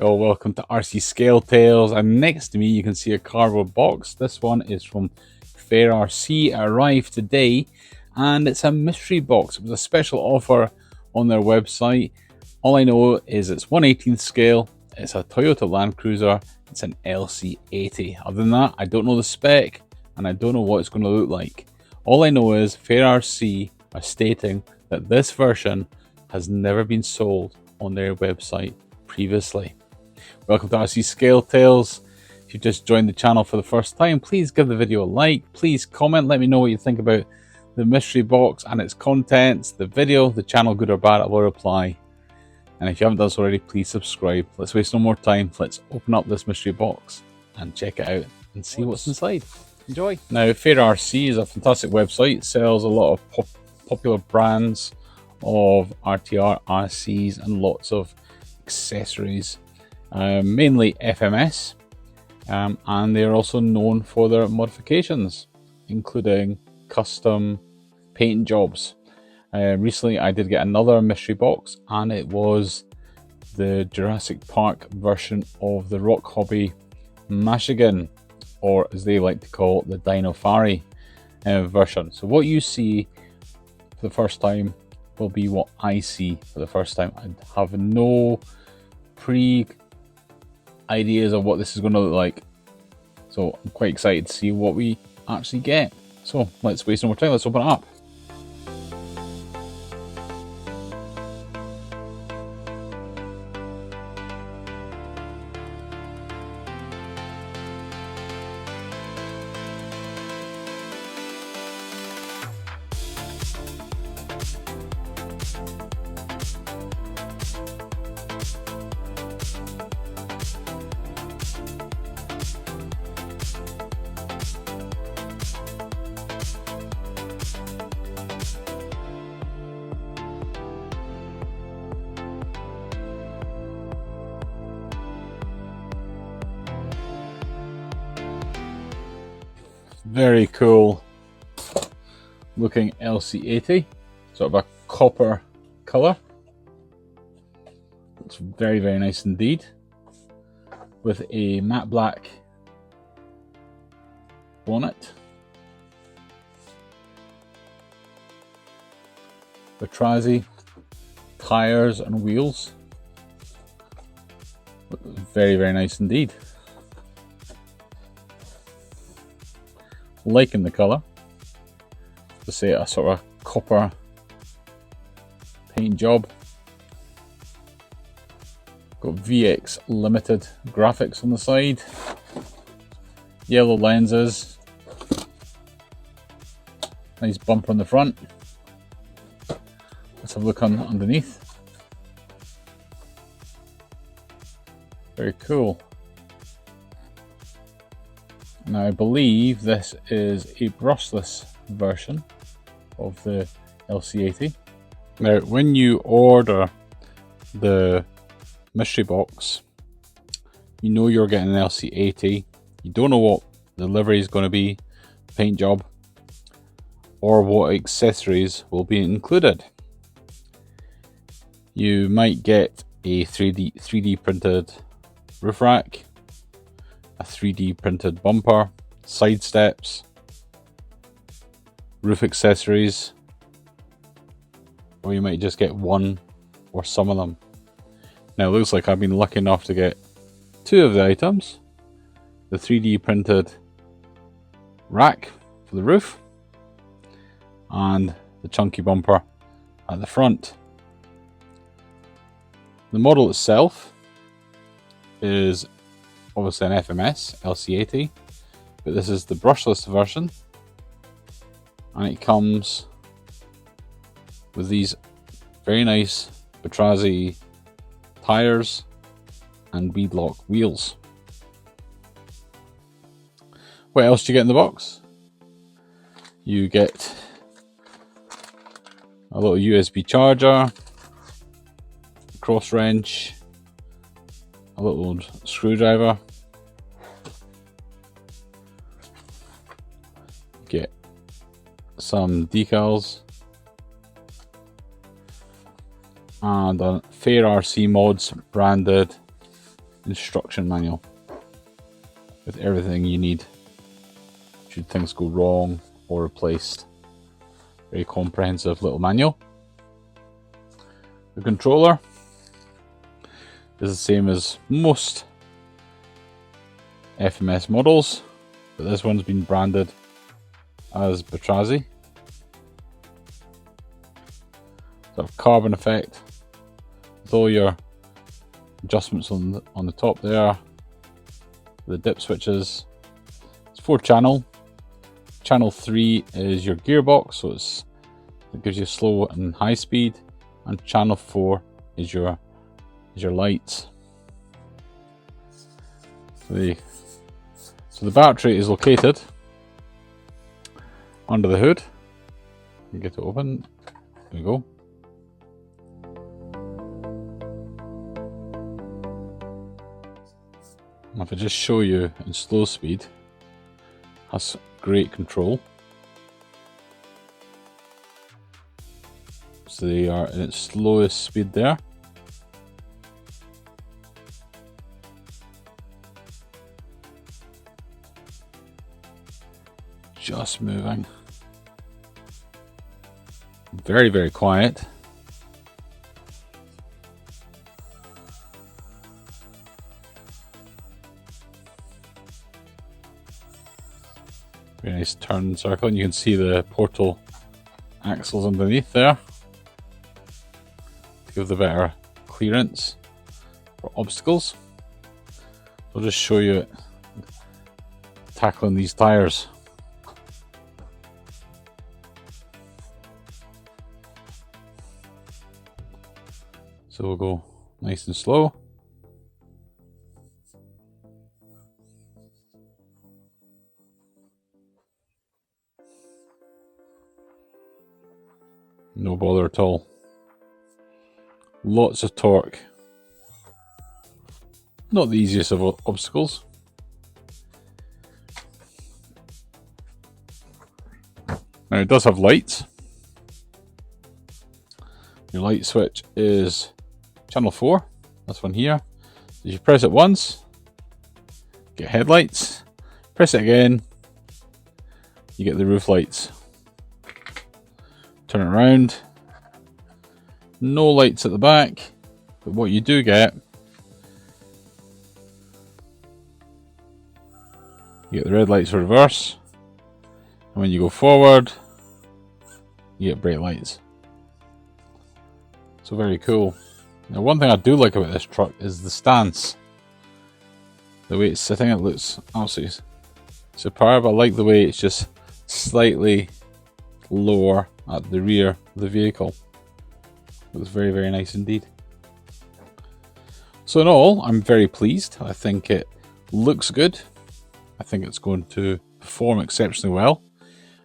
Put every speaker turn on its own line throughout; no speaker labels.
Well, welcome to RC Scale Tales, and next to me you can see a cardboard box. This one is from Fair RC. It arrived today, and it's a mystery box. It was a special offer on their website. All I know is it's 1/18th scale, it's a Toyota Land Cruiser, it's an LC80. Other than that, I don't know the spec, and I don't know what it's going to look like. All I know is Fair RC are stating that this version has never been sold on their website previously. Welcome to RC Scale Tales. If you've just joined the channel for the first time, please give the video a like. Please comment, let me know what you think about the mystery box and its contents, the video, the channel, good or bad, I will reply. And if you haven't done so already, please subscribe. Let's waste no more time. Let's open up this mystery box and check it out and see what's inside. Enjoy. Now, Fair RC is a fantastic website. It sells a lot of popular brands of RTR, RCs, and lots of accessories. Mainly FMS, and they're also known for their modifications, including custom paint jobs. Recently I did get another mystery box, and it was the Jurassic Park version of the Rochobby Michigan, or as they like to call it, the Dino Fari version. So what you see for the first time will be what I see for the first time. I have no ideas of what this is going to look like, so I'm quite excited to see what we actually get. So let's waste no more time, let's open it up. Very cool looking LC80, sort of a copper color. Looks very, very nice indeed, with a matte black bonnet, Bertrazzi tires and wheels. Look very, very nice indeed. Liking the colour. To say a sort of copper paint job. Got VX Limited graphics on the side. Yellow lenses. Nice bumper on the front. Let's have a look underneath. Very cool. Now I believe this is a brushless version of the LC80. Now when you order the mystery box, you know you're getting an LC80. You don't know what the delivery is going to be, paint job, or what accessories will be included. You might get a 3D printed roof rack, a 3D printed bumper, side steps, roof accessories, or you might just get one or some of them. Now it looks like I've been lucky enough to get two of the items: the 3D printed rack for the roof and the chunky bumper at the front. The model itself is obviously an FMS LC80, but this is the brushless version, and it comes with these very nice Bertrazzi tires and beadlock wheels. What else do you get in the box? You get a little USB charger, cross wrench, a little screwdriver. Get some decals and a Fair RC Mods branded instruction manual with everything you need should things go wrong or replaced. Very comprehensive little manual. The controller is the same as most FMS models, but this one's been branded as Batrazi. Sort of carbon effect with all your adjustments on the top there. The dip switches. It's 4-channel. Channel 3 is your gearbox, so it gives you slow and high speed, and channel 4 is your lights. So the battery is located under the hood. You get it open. There we go. And if I just show you in slow speed, has great control. So they are in its slowest speed there. Just moving. Very, very quiet. Very nice turn circle, and you can see the portal axles underneath there to give the better clearance for obstacles. I'll just show you it tackling these tires. So we'll go nice and slow. No bother at all. Lots of torque. Not the easiest of obstacles. Now it does have lights. Your light switch is channel 4. This one here. So you press it once, get headlights. Press it again, you get the roof lights. Turn it around. No lights at the back, but what you do get, you get the red lights for reverse, and when you go forward, you get brake lights. So very cool. Now, one thing I do like about this truck is the stance. The way it's sitting, it looks absolutely superb. I like the way it's just slightly lower at the rear of the vehicle. Looks very, very nice indeed. So in all, I'm very pleased. I think it looks good. I think it's going to perform exceptionally well.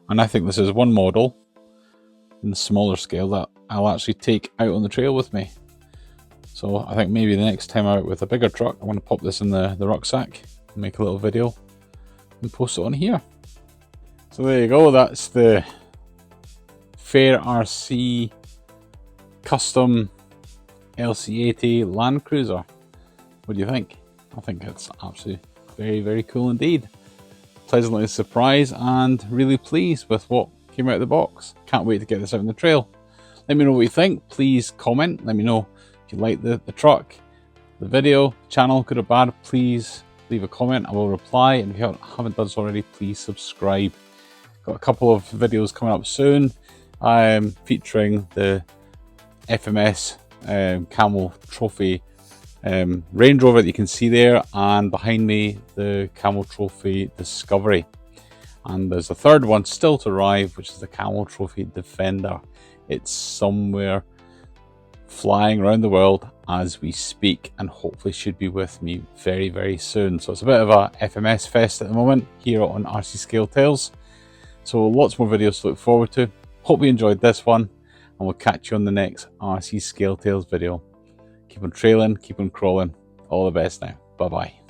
And I think this is one model in the smaller scale that I'll actually take out on the trail with me. So I think maybe the next time out with a bigger truck, I want to pop this in the rucksack and make a little video and post it on here. So there you go, that's the Fair RC custom LC80 Land Cruiser. What do you think? I think it's absolutely very, very cool indeed. Pleasantly surprised and really pleased with what came out of the box. Can't wait to get this out on the trail. Let me know what you think. Please comment. Let me know if you like the truck, the video, channel, good or bad. Please leave a comment. I will reply. And if you haven't done so already, please subscribe. Got a couple of videos coming up soon. I'm featuring the FMS Camel Trophy Range Rover that you can see there, and behind me the Camel Trophy Discovery. And there's a third one still to arrive, which is the Camel Trophy Defender. It's somewhere flying around the world as we speak, and hopefully should be with me very, very soon. So it's a bit of a FMS fest at the moment here on RC Scale Tales. So lots more videos to look forward to. Hope you enjoyed this one, and we'll catch you on the next RC Scale Tales video. Keep on trailing, keep on crawling. All the best now. Bye bye.